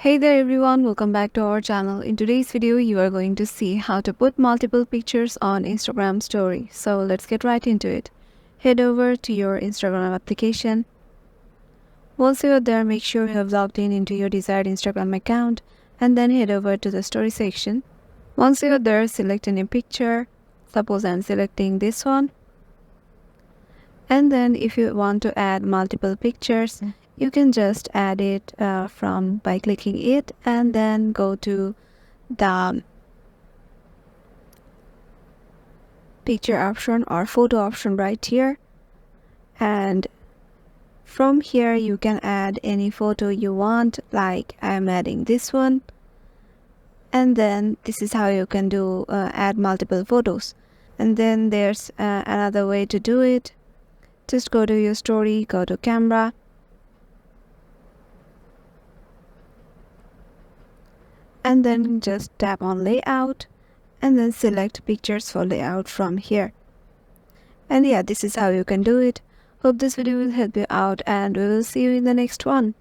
Hey there everyone, welcome back to our channel. In today's video, you are going to see how to put multiple pictures on Instagram story. So let's get right into it. Head over to your Instagram application. Once you're there, make sure you have logged in into your desired Instagram account and then head over to the story section. Once you're there, select any picture. Suppose I'm selecting this one. And then if you want to add multiple pictures, you can just add it by clicking it and then go to the picture option or photo option right here, and from here you can add any photo you want, like I'm adding this one. And then this is how you can do add multiple photos. And then there's another way to do it. Just go to your story, go to camera, and then just tap on layout and then select pictures for layout from here. And yeah, this is how you can do it. Hope this video will help you out and we will see you in the next one.